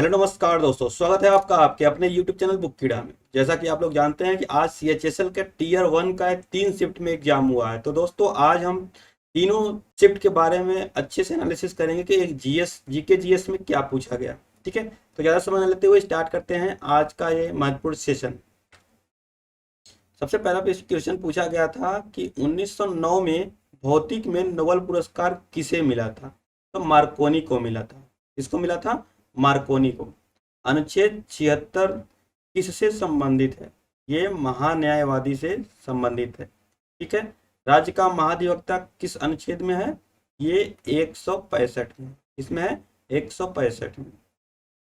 Hello नमस्कार दोस्तों, स्वागत है आपका आपके अपने YouTube चैनल बुक कीड़ा में। जैसा कि आप लोग जानते हैं कि आज CHSL का टीयर 1 का एक 3 शिफ्ट में एग्जाम हुआ है। तो दोस्तों आज हम तीनों शिफ्ट के बारे में अच्छे से एनालिसिस करेंगे कि एक जीके जीएस में क्या पूछा गया। ठीक है, तो ज़्यादा समय न लेते हुए स्टार्ट करते हैं आज का ये महत्वपूर्ण सेशन। सबसे पहला क्वेश्चन पूछा गया था कि 1909 में भौतिक में नोबेल पुरस्कार किसे मिला था? तो मार्कोनी को मिला था। किसको मिला था? मार्कोनी को। अनुच्छेद 76 किससे संबंधित है? ये महान्यायवादी से संबंधित है। ठीक है, राज्य का महाधिवक्ता किस अनुच्छेद में है? ये 165 में। इसमें है 165 में।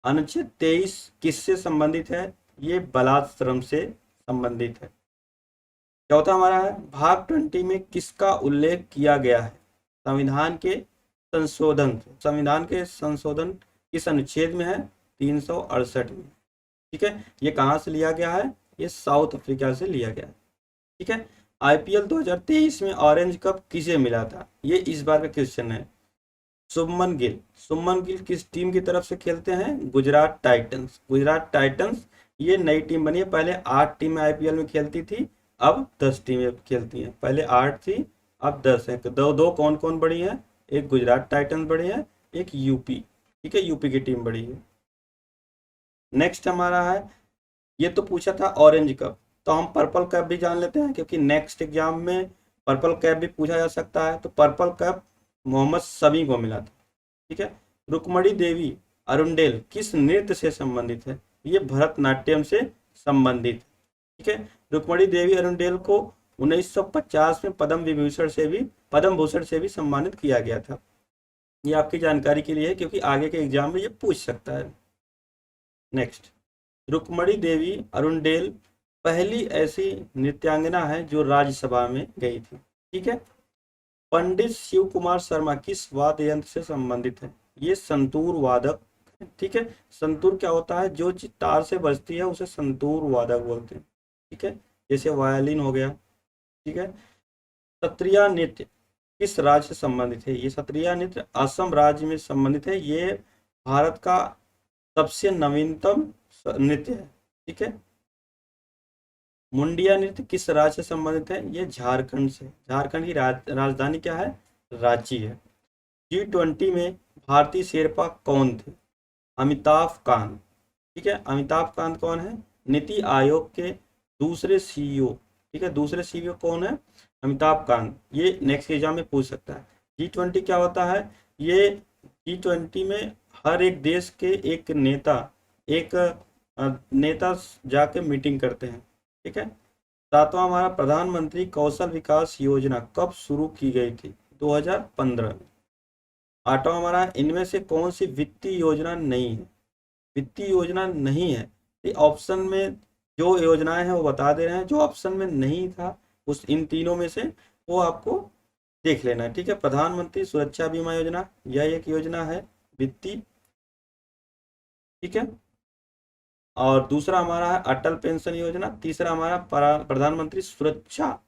अनुच्छेद 23 किससे संबंधित है? ये बलात्श्रम से संबंधित है। चौथा हमारा है भाग 20 में किसका उल्लेख किया गया है? संविधान के संशोधन। संविधान के संशोधन किस अनुच्छेद में है? 368 में। ठीक है, ये कहाँ से लिया गया है? ये साउथ अफ्रीका से लिया गया है। ठीक है, IPL 2023 में ऑरेंज कप किसे मिला था? ये इस बार का क्वेश्चन है। शुभमन गिल। शुभमन गिल किस टीम की तरफ से खेलते हैं? गुजरात टाइटंस। गुजरात टाइटंस ये नई टीम बनी है। पहले 8 टीमें IPL में खेलती थी, अब 10 टीमें खेलती हैं। पहले 8 थी, अब 10 है। दो दो कौन कौन बड़ी है? एक गुजरात टाइटंस बड़ी है, एक यूपी। ठीक है, यूपी की टीम बड़ी है। नेक्स्ट हमारा है, ये तो पूछा था ऑरेंज कप, तो हम पर्पल कैप भी जान लेते हैं क्योंकि नेक्स्ट एग्जाम में पर्पल कैप भी पूछा जा सकता है। तो पर्पल कैप मोहम्मद शमी को मिला था। ठीक है, रुक्मणी देवी अरुंडेल किस नृत्य से संबंधित है? ये भरतनाट्यम से संबंधित। ठीक है, रुक्मणी देवी अरुंडेल को 1950 में पद्म भूषण से भी सम्मानित किया गया था। ये आपकी जानकारी के लिए है क्योंकि आगे के एग्जाम में ये पूछ सकता है। नेक्स्ट, रुक्मणी देवी अरुंडेल पहली ऐसी नृत्यांगना है जो राज्यसभा में गई थी। ठीक है, पंडित शिव कुमार शर्मा किस वाद्य यंत्र से संबंधित है? ये संतूर वादक। ठीक है, संतूर क्या होता है? जो चीज तार से बजती है उसे संतूर वादक बोलते हैं। ठीक है, जैसे वायलिन हो गया। ठीक है, सत्रिया नृत्य किस राज्य से संबंधित है? ये सत्रिया नृत्य असम राज्य में संबंधित है। ये भारत का सबसे नवीनतम नृत्य है। ठीक है, मुंडिया नृत्य किस राज्य से संबंधित है? ये झारखंड से। झारखंड की राजधानी क्या है? रांची है। G20 में भारतीय शेरपा कौन थे? अमिताभ कांत। ठीक है, अमिताभ कांत कौन है? नीति आयोग के दूसरे CEO। ठीक है, दूसरे CEO कौन है? अमिताभ कांत। ये नेक्स्ट एग्जाम में पूछ सकता है। G20 क्या होता है? ये G20 में हर एक देश के एक नेता जाके मीटिंग करते हैं। ठीक है, सातवां हमारा प्रधानमंत्री कौशल विकास योजना कब शुरू की गई थी? 2015 में। आठवां हमारा इनमें से कौन सी वित्तीय योजना नहीं है? वित्तीय योजना नहीं है, ये ऑप्शन में जो योजनाएं हैं वो बता दे रहे हैं। जो ऑप्शन में नहीं था उस इन तीनों में से वो आपको देख लेना है। ठीक है, प्रधानमंत्री सुरक्षा बीमा योजना यह एक योजना है वित्तीय। ठीक है, और दूसरा हमारा है अटल पेंशन योजना। तीसरा हमारा प्रधानमंत्री सुरक्षा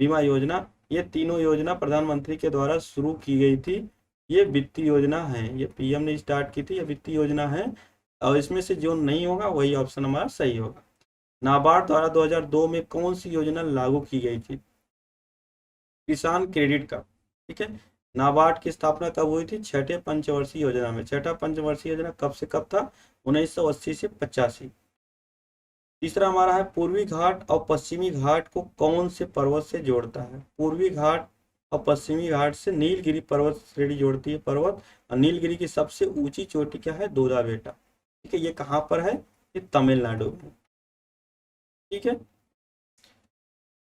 बीमा योजना। ये तीनों योजना प्रधानमंत्री के द्वारा शुरू की गई थी। ये वित्तीय योजना है, ये PM ने स्टार्ट की थी, ये वित्तीय योजना है। और इसमें से जो नहीं होगा वही ऑप्शन हमारा सही होगा। नाबार्ड द्वारा 2002 में कौन सी योजना लागू की गई थी? किसान क्रेडिट कार्ड। ठीक है, नाबार्ड की स्थापना कब हुई थी? छठे पंचवर्षीय योजना में। छठा पंचवर्षीय योजना कब से कब था? 1980 से 85। तीसरा हमारा है पूर्वी घाट और पश्चिमी घाट को कौन से पर्वत से जोड़ता है? पूर्वी घाट और पश्चिमी घाट से नीलगिरी पर्वत श्रेणी जोड़ती है पर्वत। और नीलगिरी की सबसे ऊंची चोटी क्या है? दोदा बेटा। ठीक है, ये कहाँ पर है? ये तमिलनाडु में। ठीक है,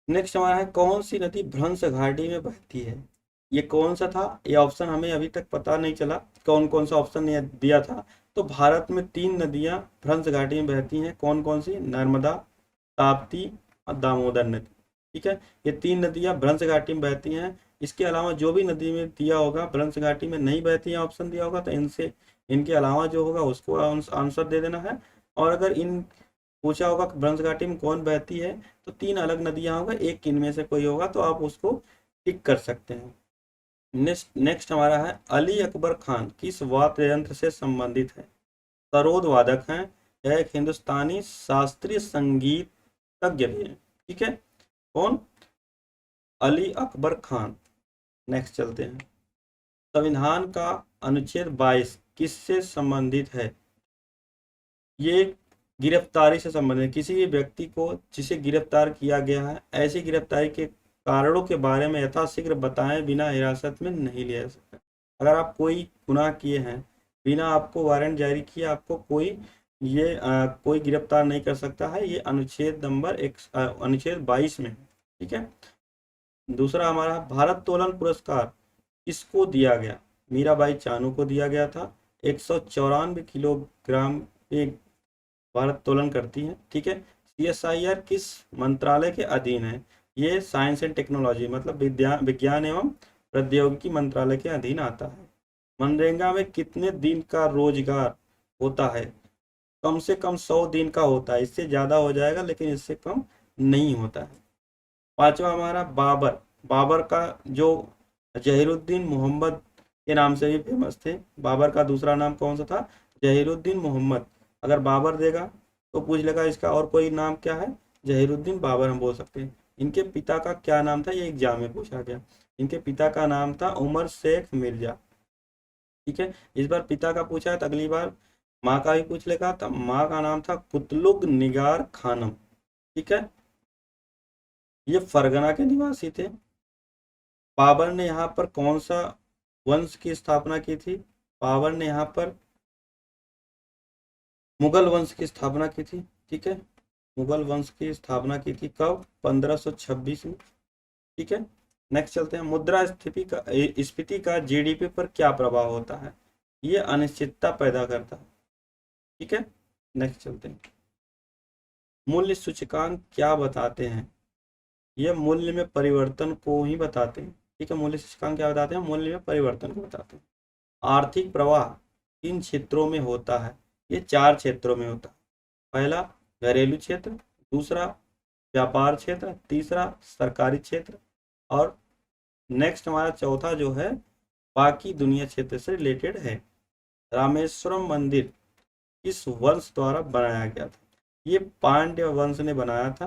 नेक्स्ट हमारा है कौन सी नदी भ्रंश घाटी में बहती है? ये कौन सा था? ये ऑप्शन हमें अभी तक पता नहीं चला कौन कौन सा ऑप्शन दिया था। तो भारत में 3 नदियां भ्रंश घाटी में बहती हैं। कौन कौन सी? नर्मदा, ताप्ती और दामोदर नदी। ठीक है, ये 3 नदियां भ्रंश घाटी में बहती हैं। इसके अलावा जो भी नदी में दिया होगा भ्रंश घाटी में नहीं बहती है ऑप्शन दिया होगा तो इनके अलावा जो होगा उसको आंसर दे देना है। और अगर इन पूछा होगा कि भ्रंश घाटी में कौन बहती है तो 3 अलग नदियां होगा, एक इनमें से कोई होगा तो आप उसको टिक कर सकते हैं। नेक्स्ट हमारा है अली अकबर खान किस वाद्य यंत्र से संबंधित है? सरोद वादक हैं। यह एक हिंदुस्तानी शास्त्रीय संगीतज्ञ भी हैं। ठीक है, कौन? अली अकबर खान। नेक्स्ट चलते हैं। संविधान का अनुच्छेद 22 किससे संबंधित है? ये गिरफ्तारी से संबंधित है। किसी भी व्यक्ति को जिसे गिरफ्तार किया गया है, ऐसी गिरफ्तारी के कारणों के बारे में यथाशीघ्र बताएं बिना हिरासत में नहीं लिया जा सकता। अगर आप कोई गुनाह किए हैं, बिना आपको वारंट जारी किए आपको कोई गिरफ्तार नहीं कर सकता है। ये अनुच्छेद 22 में है। ठीक है। दूसरा हमारा भारत्तोलन पुरस्कार किसको दिया गया? मीराबाई चानू को दिया गया था। 194 किलोग्राम एक भारत्तोलन करती है। ठीक है। CSIR किस मंत्रालय के अधीन है? ये साइंस एंड टेक्नोलॉजी मतलब विज्ञान एवं प्रौद्योगिकी मंत्रालय के अधीन आता है। मनरेगा में कितने दिन का रोजगार होता है? कम से कम 100 दिन का होता है। इससे ज्यादा हो जाएगा लेकिन इससे कम नहीं होता है। पांचवा हमारा बाबर। बाबर का जो जहीरुद्दीन मोहम्मद के नाम से भी फेमस थे। बाबर का दूसरा नाम कौन सा था? जहीरुद्दीन मोहम्मद। अगर बाबर देगा तो पूछ लेगा इसका और कोई नाम क्या है? जहीरुद्दीन बाबर हम बोल सकते हैं। इनके पिता का क्या नाम था? ये एग्जाम में पूछा गया। इनके पिता का नाम था उमर शेख मिर्जा। ठीक है। इस बार पिता का पूछा है तो अगली बार माँ का भी पूछ लेगा। तो माँ का नाम था कुतलुग निगार खानम। ठीक है। ये फरगना के निवासी थे। बाबर ने यहाँ पर कौन सा वंश की स्थापना की थी? बाबर ने यहाँ पर मुगल वंश की स्थापना की थी। ठीक है। मुगल वंश की स्थापना की थी कब? 1526 में। ठीक है। नेक्स्ट चलते हैं। मुद्रास्फीति का GDP पर क्या प्रभाव होता है? ये अनिश्चितता पैदा करता है। ठीक है। नेक्स्ट चलते हैं। मूल्य सूचकांक क्या बताते हैं? ये मूल्य में परिवर्तन को ही बताते हैं। ठीक है। मूल्य सूचकांक क्या बताते हैं? मूल्य में परिवर्तन को बताते हैं। आर्थिक प्रवाह किन क्षेत्रों में होता है? ये 4 क्षेत्रों में होता है। पहला घरेलू क्षेत्र, दूसरा व्यापार क्षेत्र, तीसरा सरकारी क्षेत्र और नेक्स्ट हमारा चौथा जो है बाकी दुनिया क्षेत्र से रिलेटेड है। रामेश्वरम मंदिर किस वंश द्वारा बनाया गया था? ये पांड्य वंश ने बनाया था।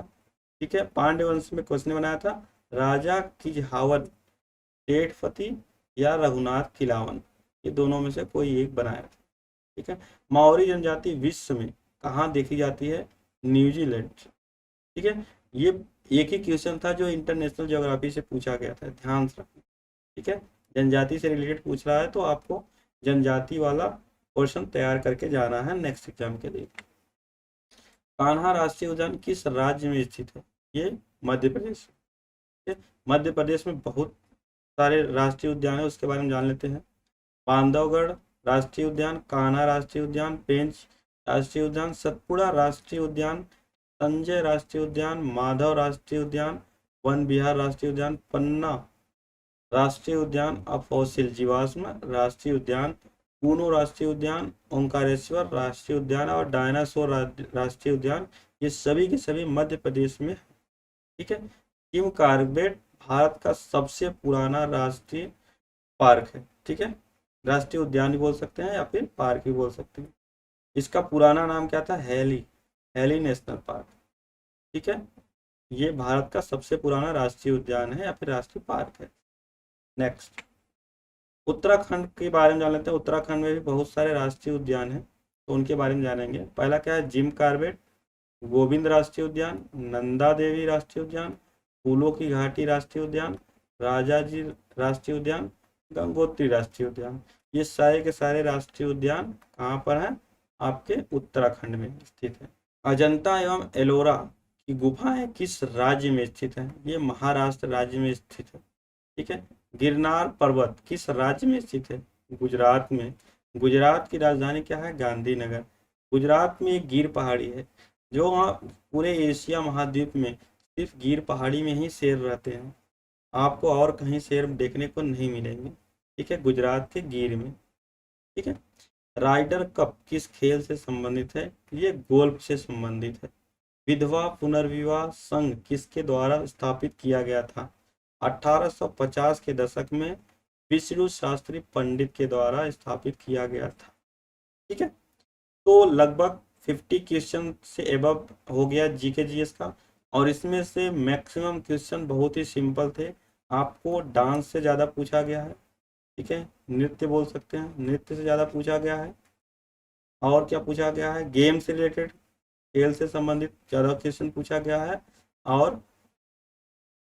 ठीक है। पांड्य वंश में किसने बनाया था? राजा खिजहावन टेटफती या रघुनाथ खिलावन, ये दोनों में से कोई एक बनाया था। ठीक है। माओरी जनजाति विश्व में कहाँ देखी जाती है? न्यूजीलैंड। ठीक है। ये एक ही क्वेश्चन था जो इंटरनेशनल ज्योग्राफी से पूछा गया था, ध्यान से रखना। ठीक है। जनजाति से रिलेटेड पूछ रहा है तो आपको जनजाति वाला क्वेश्चन तैयार करके जाना है नेक्स्ट एग्जाम के लिए। कान्हा राष्ट्रीय उद्यान किस राज्य में स्थित है? ये मध्य प्रदेश। मध्य प्रदेश में बहुत सारे राष्ट्रीय उद्यान है, उसके बारे में जान लेते हैं। बांधवगढ़ राष्ट्रीय उद्यान, कान्हा राष्ट्रीय उद्यान, पेंच राष्ट्रीय उद्यान, सतपुड़ा राष्ट्रीय उद्यान, संजय राष्ट्रीय उद्यान, माधव राष्ट्रीय उद्यान, वन विहार राष्ट्रीय उद्यान, पन्ना राष्ट्रीय उद्यान, अफोसिल जीवाश्म राष्ट्रीय उद्यान, कूनो राष्ट्रीय उद्यान, ओंकारेश्वर राष्ट्रीय उद्यान और डायनासोर राष्ट्रीय उद्यान, ये सभी के सभी मध्य प्रदेश में। ठीक है। किम कॉर्बेट भारत का सबसे पुराना राष्ट्रीय पार्क है। ठीक है। राष्ट्रीय उद्यान भी बोल सकते हैं या फिर पार्क भी बोल सकते हैं। इसका पुराना नाम क्या था? Heli national park. ठीक है। ये भारत का सबसे पुराना राष्ट्रीय उद्यान है या फिर राष्ट्रीय पार्क है। नेक्स्ट उत्तराखंड के बारे में जान लेते हैं। उत्तराखंड में भी बहुत सारे राष्ट्रीय उद्यान हैं तो उनके बारे में जानेंगे। पहला क्या है? जिम कॉर्बेट, गोविंद राष्ट्रीय उद्यान, नंदा देवी राष्ट्रीय उद्यान, फूलों की घाटी राष्ट्रीय उद्यान, राजाजी राष्ट्रीय उद्यान, गंगोत्री राष्ट्रीय उद्यान। ये सारे के सारे राष्ट्रीय उद्यान कहाँ पर हैं? आपके उत्तराखंड में स्थित है। अजंता एवं एलोरा की गुफाएं किस राज्य में स्थित है? ये महाराष्ट्र राज्य में स्थित है। ठीक है। गिरनार पर्वत किस राज्य में स्थित है? गुजरात में। गुजरात की राजधानी क्या है? गांधीनगर। गुजरात में एक गिर पहाड़ी है जो वहाँ पूरे एशिया महाद्वीप में सिर्फ गिर पहाड़ी में ही शेर रहते हैं। आपको और कहीं शेर देखने को नहीं मिलेंगे। ठीक है। गुजरात के गिर में। ठीक है। राइडर कप किस खेल से संबंधित है? ये गोल्फ से संबंधित है। विधवा पुनर्विवाह संघ किसके द्वारा स्थापित किया गया था? 1850 के दशक में विष्णु शास्त्री पंडित के द्वारा स्थापित किया गया था। ठीक है। तो लगभग 50 क्वेश्चन से एबव हो गया जीके जीएस का, और इसमें से मैक्सिमम क्वेश्चन बहुत ही सिंपल थे। आपको डांस से ज़्यादा पूछा गया है, ठीक है, नृत्य बोल सकते हैं, नृत्य से ज़्यादा पूछा गया है। और क्या पूछा गया है, गेम से रिलेटेड, खेल से संबंधित ज़्यादा क्वेश्चन पूछा गया है। और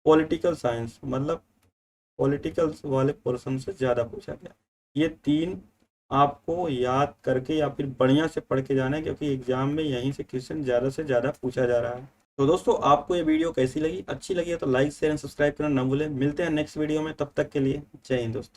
पॉलिटिकल साइंस मतलब पॉलिटिकल वाले पोर्शन से ज़्यादा पूछा गया। ये तीन आपको याद करके या फिर बढ़िया से पढ़ के जाना है, क्योंकि एग्जाम में यहीं से क्वेश्चन ज़्यादा से ज़्यादा पूछा जा रहा है। तो दोस्तों, आपको ये वीडियो कैसी लगी? अच्छी लगी है तो लाइक शेयर एंड सब्सक्राइब करना ना भूलें। मिलते हैं नेक्स्ट वीडियो में, तब तक के लिए जय हिंद दोस्तों।